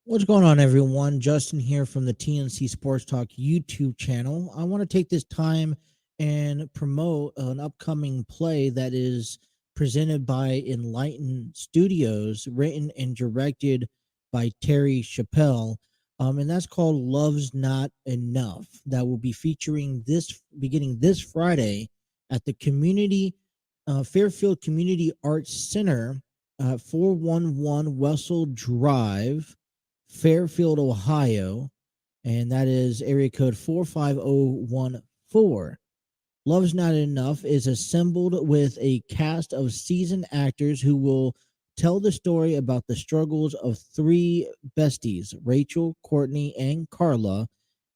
What's going on, everyone? Justin here from the TNC Sports Talk YouTube channel. I want to take this time and promote an upcoming play that is presented by Elightened Studios, written and directed by Terry Chappell. And that's called Love's Not Enough. That will be featuring this beginning this Friday at the Fairfield Community Arts Center, 411 Wessel Drive, Fairfield, Ohio, and that is area code 45014. Love's Not Enough is assembled with a cast of seasoned actors who will tell the story about the struggles of three besties, Rachel, Courtney, and Carla,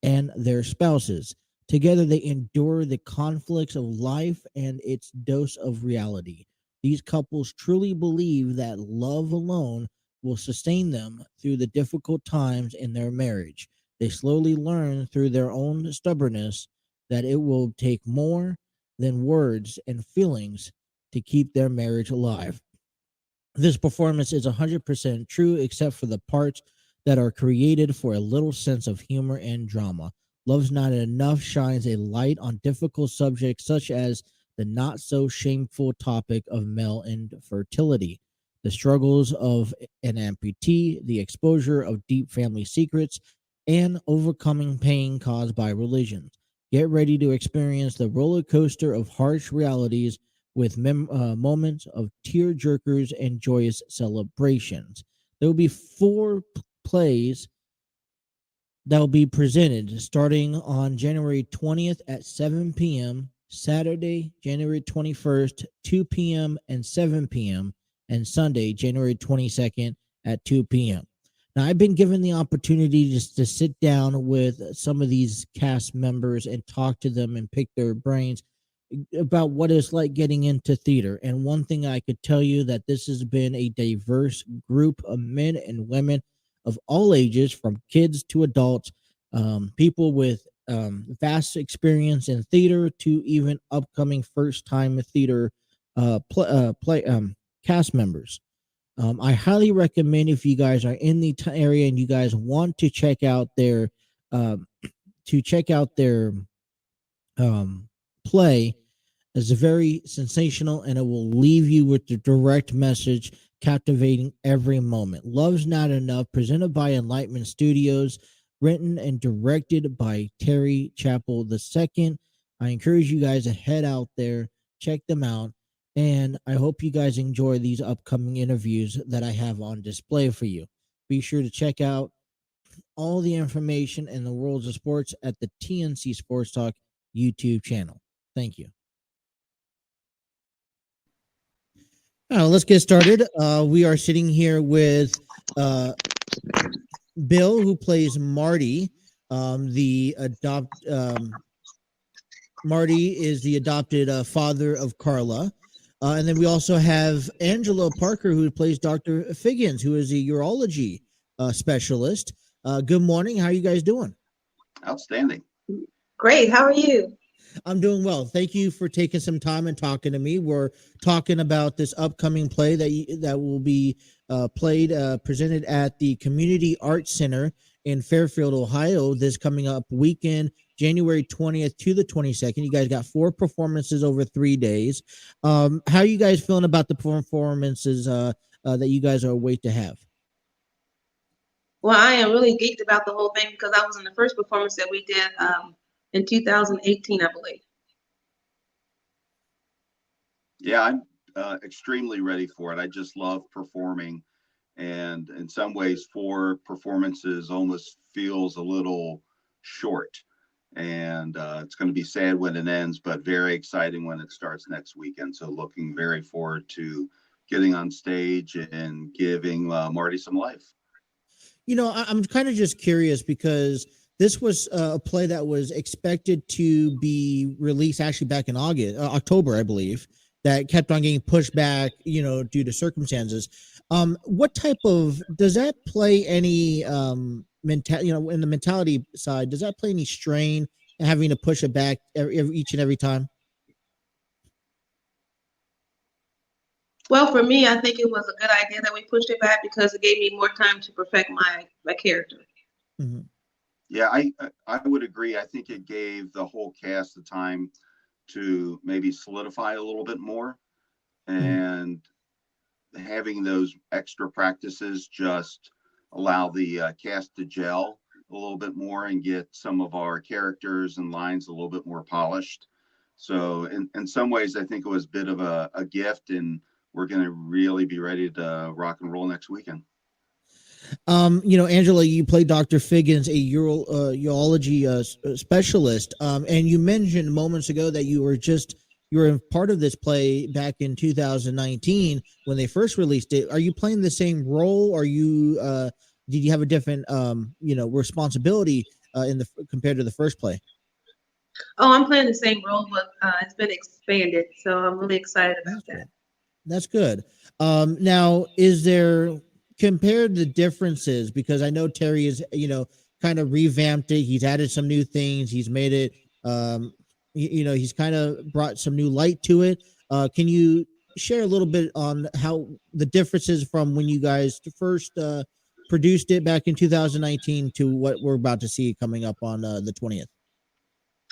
and their spouses. Together, they endure the conflicts of life and its dose of reality. These couples truly believe that love alone will sustain them through the difficult times in their marriage. They slowly learn through their own stubbornness that it will take more than words and feelings to keep their marriage alive. This performance is 100% true, except for the parts that are created for a little sense of humor and drama. Love's Not Enough shines a light on difficult subjects such as the not so shameful topic of male infertility, the struggles of an amputee, the exposure of deep family secrets, and overcoming pain caused by religion. Get ready to experience the roller coaster of harsh realities with moments of tear jerkers and joyous celebrations. There will be four plays that will be presented starting on January 20th at 7 p.m., Saturday, January 21st, 2 p.m. and 7 p.m., and Sunday, January 22nd at 2 p.m. Now, I've been given the opportunity just to sit down with some of these cast members and talk to them and pick their brains about what it's like getting into theater. And one thing I could tell you that this has been a diverse group of men and women of all ages, from kids to adults, people with vast experience in theater to even upcoming first-time theater cast members. I highly recommend, if you guys are in the area and you guys want to check out their um, play, is very sensational, and it will leave you with the direct message, captivating every moment. Love's Not Enough, presented by Enlightenment Studios, written and directed by Terry Chappell II. I encourage you guys to head out there, check them out, and I hope you guys enjoy these upcoming interviews that I have on display for you. Be sure to check out all the information in the worlds of sports at the TNC Sports Talk YouTube channel. Thank you. Let's get started. We are sitting here with uh, Bill, who plays Marty. The adopt Marty is the adopted father of Carla, and then we also have Angela Parker, who plays Dr. Figgins, who is a urology specialist. Good morning. How are you guys doing? Outstanding. Great. How are you? I'm doing well. Thank you for taking some time and talking to me. We're talking about this upcoming play that will be presented at the Community Arts Center in Fairfield, Ohio, this coming up weekend, January 20th to the 22nd. You guys got four performances over 3 days. How are you guys feeling about the performances that you guys are wait to have? Well, I am really geeked about the whole thing because I was in the first performance that we did in 2018, I believe. Yeah, I'm extremely ready for it. I just love performing. And in some ways, four performances almost feels a little short. And it's going to be sad when it ends, but very exciting when it starts next weekend. So looking very forward to getting on stage and giving Marty some life. You know, I'm kind of just curious because this was a play that was expected to be released actually back in October, I believe, that kept on getting pushed back, due to circumstances. What type of, does that play any, in the mentality side, does that play any strain having to push it back each and every time? Well, for me, I think it was a good idea that we pushed it back because it gave me more time to perfect my character. Mm-hmm. Yeah, I would agree. I think it gave the whole cast the time to maybe solidify a little bit more, Mm-hmm. and having those extra practices just allow the cast to gel a little bit more and get some of our characters and lines a little bit more polished. So in some ways, I think it was a bit of a gift, and we're going to really be ready to rock and roll next weekend. Angela, you play Dr. Figgins, a urology specialist, and you mentioned moments ago that you were part of this play back in 2019 when they first released it. Are you playing the same role? Are you did you have a different responsibility compared to the first play? Oh, I'm playing the same role, but it's been expanded, so I'm really excited about that. That's good. Now, is there compared the differences? Because I know Terry is, kind of revamped it. He's added some new things. He's made it, he's kind of brought some new light to it. Can you share a little bit on how the differences from when you guys first produced it back in 2019 to what we're about to see coming up on the 20th?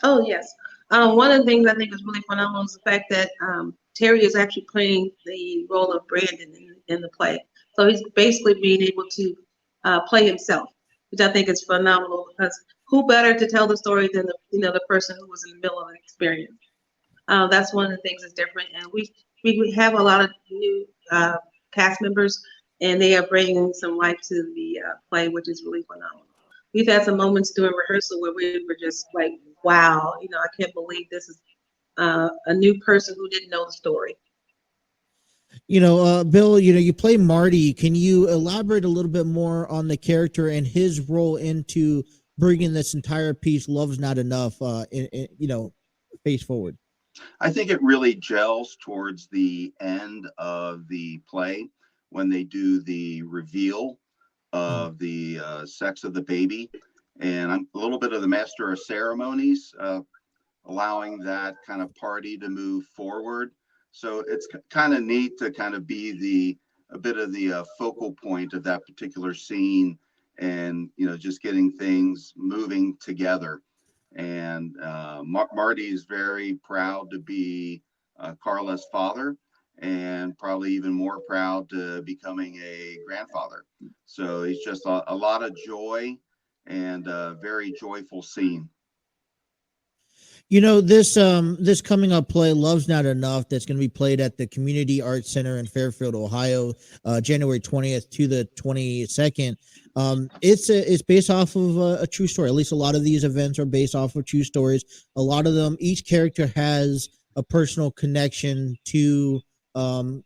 Oh, yes. One of the things I think is really phenomenal is the fact that Terry is actually playing the role of Brandon in the play. So he's basically being able to play himself, which I think is phenomenal because who better to tell the story than the person who was in the middle of an experience. That's one of the things that's different. And we have a lot of new cast members, and they are bringing some life to the play, which is really phenomenal. We've had some moments during rehearsal where we were just like, wow, I can't believe this is a new person who didn't know the story. Bill, you play Marty. Can you elaborate a little bit more on the character and his role into bringing this entire piece, Love's Not Enough, face forward? I think it really gels towards the end of the play when they do the reveal of the sex of the baby. And I'm a little bit of the master of ceremonies, allowing that kind of party to move forward. So it's kind of neat to kind of be a bit of the focal point of that particular scene, and just getting things moving together. And Marty is very proud to be Carla's father, and probably even more proud to becoming a grandfather. So it's just a lot of joy and a very joyful scene. This coming up play, Love's Not Enough, that's going to be played at the Community Arts Center in Fairfield, Ohio, January 20th to the 22nd. It's based off of a true story. At least a lot of these events are based off of true stories. A lot of them, each character has a personal connection to to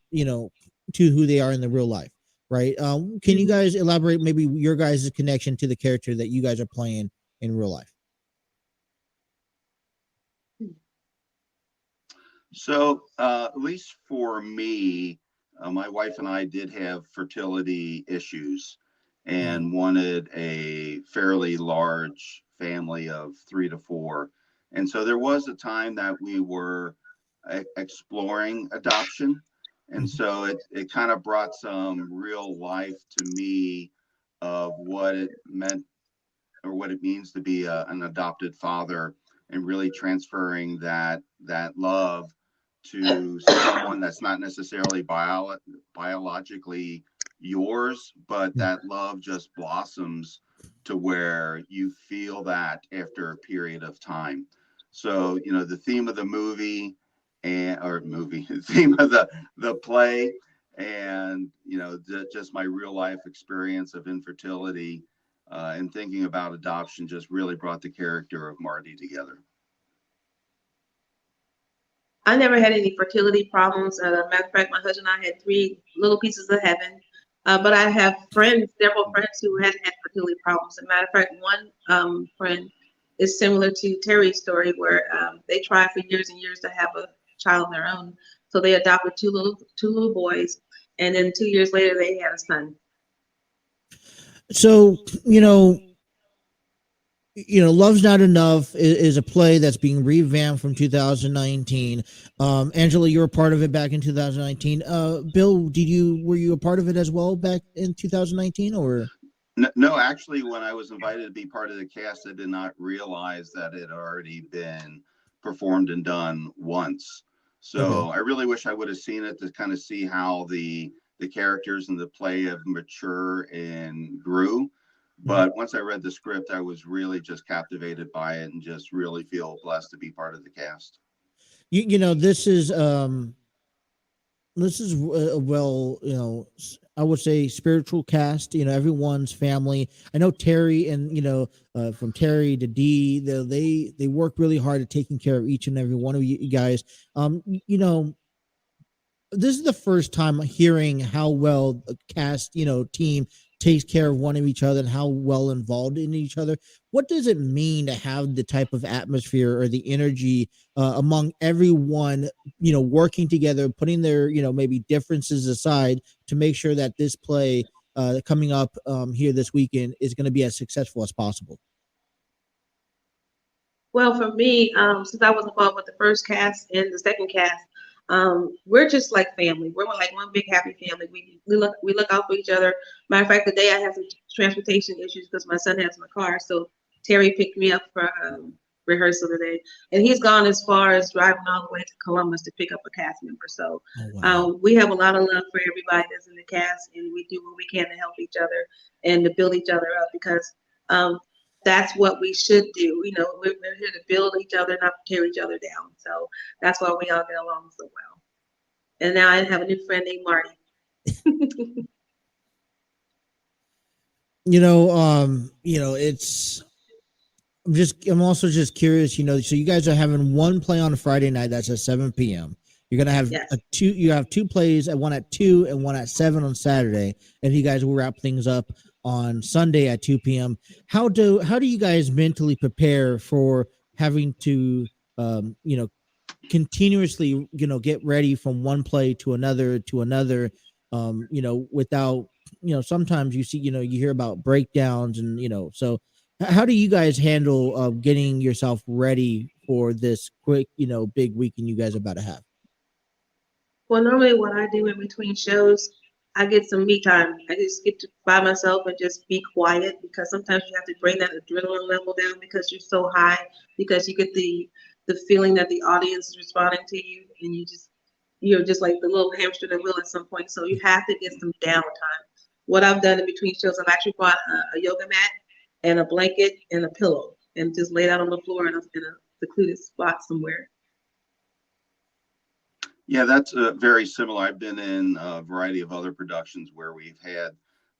who they are in the real life, right? Can you guys elaborate maybe your guys' connection to the character that you guys are playing in real life? So, at least for me, my wife and I did have fertility issues and wanted a fairly large family of 3 to 4. And so there was a time that we were exploring adoption. And so it kind of brought some real life to me of what it meant or what it means to be an adopted father, and really transferring that love to someone that's not necessarily biologically yours, but that love just blossoms to where you feel that after a period of time. So, the theme of the movie the theme of the play, and, just my real life experience of infertility and thinking about adoption just really brought the character of Marty together. I never had any fertility problems. Matter of fact, my husband and I had 3 little pieces of heaven. But I have several friends who had fertility problems. As a matter of fact, one friend is similar to Terry's story, where they tried for years and years to have a child of their own. So they adopted two little boys, and then 2 years later they had a son. So, Love's Not Enough is a play that's being revamped from 2019. Angela, you were a part of it back in 2019. Bill, were you a part of it as well back in 2019, or? No, actually, when I was invited to be part of the cast, I did not realize that it had already been performed and done once. Okay. So I really wish I would have seen it to kind of see how the characters in the play have matured and grew. Mhm. But once I read the script, I was really just captivated by it and just really feel blessed to be part of the cast. This is well, I would say spiritual cast. Everyone's family. I know Terry, and from Terry to Dee, they work really hard at taking care of each and every one of you guys. This is the first time hearing how well the cast, team takes care of one of each other and how well involved in each other. What does it mean to have the type of atmosphere or the energy among everyone, working together, putting their, maybe differences aside to make sure that this play coming up here this weekend is going to be as successful as possible? Well, for me, since I was involved with the first cast and the second cast, we're just like family. We're like one big happy family. We look out for each other. Matter of fact, today I have some transportation issues because my son has my car, so Terry picked me up for rehearsal today, and he's gone as far as driving all the way to Columbus to pick up a cast member. So Oh, wow. we have a lot of love for everybody that's in the cast, and we do what we can to help each other and to build each other up because. Um, that's what we should do. We're here to build each other, not to tear each other down. So that's why we all get along so well. And now I have a new friend named Marty. It's I'm also just curious, so you guys are having one play on a Friday night that's at 7 p.m. You're gonna have Yes. you have two plays, one at 2 and one at 7 on Saturday, and you guys will wrap things up on Sunday at 2 p.m. How do you guys mentally prepare for having to continuously, get ready from one play to another, without, sometimes you see, you hear about breakdowns, and so how do you guys handle getting yourself ready for this quick, big weekend you guys are about to have? Well, normally what I do in between shows, I get some me time. I just get to by myself and just be quiet because sometimes you have to bring that adrenaline level down because you're so high because you get the feeling that the audience is responding to you and you're just like the little hamster in the wheel at some point. So you have to get some downtime. What I've done in between shows, I've actually brought a yoga mat and a blanket and a pillow and just laid out on the floor in a secluded spot somewhere. Yeah, that's very similar. I've been in a variety of other productions where we've had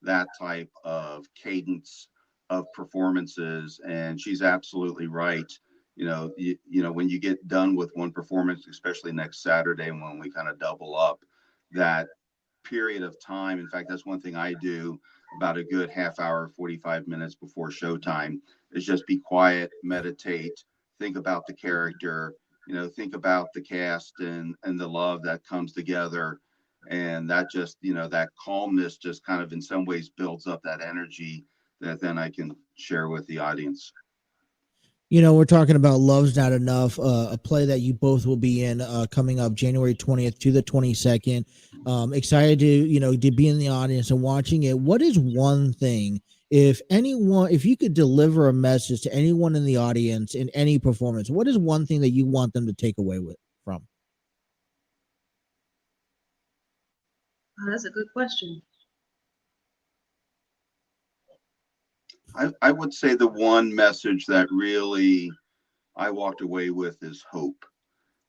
that type of cadence of performances, and she's absolutely right. When you get done with one performance, especially next Saturday when we kind of double up, that period of time. In fact, that's one thing I do about a good half hour, 45 minutes before showtime is just be quiet, meditate, think about the character, think about the cast and the love that comes together. And that just, that calmness just kind of in some ways builds up that energy that then I can share with the audience. We're talking about Love's Not Enough, a play that you both will be in coming up January 20th to the 22nd. Excited to be in the audience and watching it. What is one thing, if you could deliver a message to anyone in the audience in any performance, what is one thing that you want them to take away from? Oh, that's a good question. I would say the one message that really I walked away with is hope.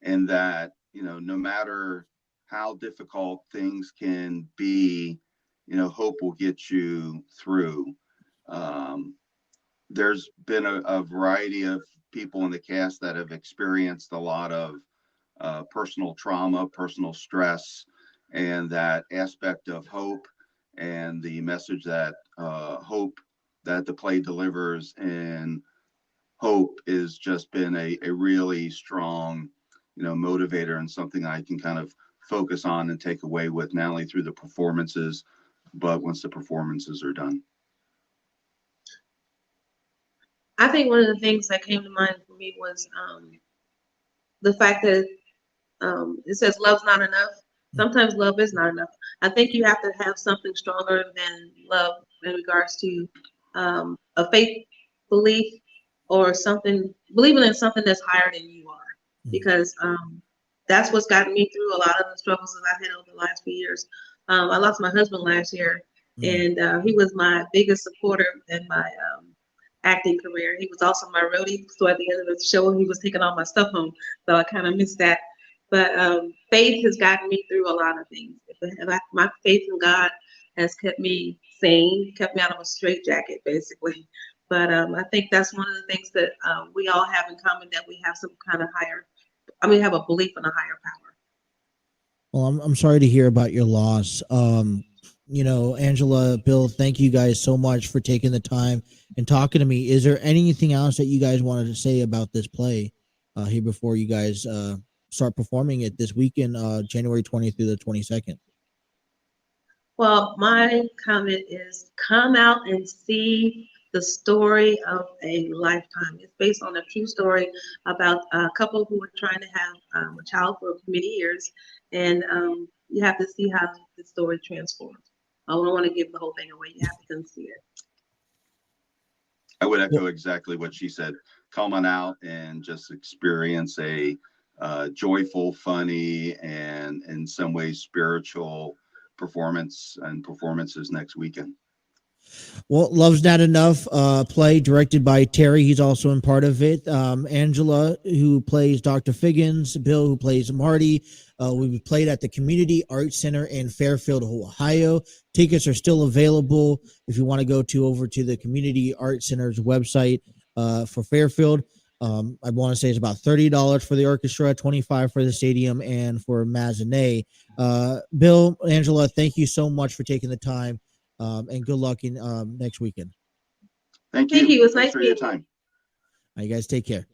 And that, no matter how difficult things can be, hope will get you through. Um, there's been a variety of people in the cast that have experienced a lot of personal trauma, personal stress, and that aspect of hope and the message that hope that the play delivers and hope is just been a really strong, motivator and something I can kind of focus on and take away with not only through the performances, but once the performances are done. I think one of the things that came to mind for me was the fact that it says love's not enough. Sometimes love is not enough. I think you have to have something stronger than love in regards to a faith belief or something, believing in something that's higher than you are. Because that's what's gotten me through a lot of the struggles that I've had over the last few years. I lost my husband last year, and he was my biggest supporter in my acting career. He was also my roadie. So at the end of the show, he was taking all my stuff home. So I kind of missed that. But faith has gotten me through a lot of things. My faith in God has kept me sane, kept me out of a straitjacket, basically. But I think that's one of the things that we all have in common, that we have some kind of have a belief in a higher power. Well, I'm sorry to hear about your loss. Angela, Bill, thank you guys so much for taking the time and talking to me. Is there anything else that you guys wanted to say about this play here before you guys start performing it this weekend, January 20th through the 22nd? Well, my comment is come out and see the story of a lifetime. It's based on a true story about a couple who were trying to have a child for many years, and you have to see how the story transforms. I don't want to give the whole thing away. You have to come see it. I would echo exactly what she said. Come on out and just experience a joyful, funny, and in some ways spiritual performances next weekend. Well, Love's Not Enough, play directed by Terry. He's also in part of it. Angela, who plays Dr. Figgins, Bill, who plays Marty. We played at the Community Arts Center in Fairfield, Ohio. Tickets are still available if you want to go over to the Community Arts Center's website for Fairfield. I want to say it's about $30 for the orchestra, $25 for the stadium, and for Mazanet. Bill, Angela, thank you so much for taking the time. And good luck in next weekend. Thank you. Thank you. It was Thanks nice for your meeting you. time. All right, you guys take care.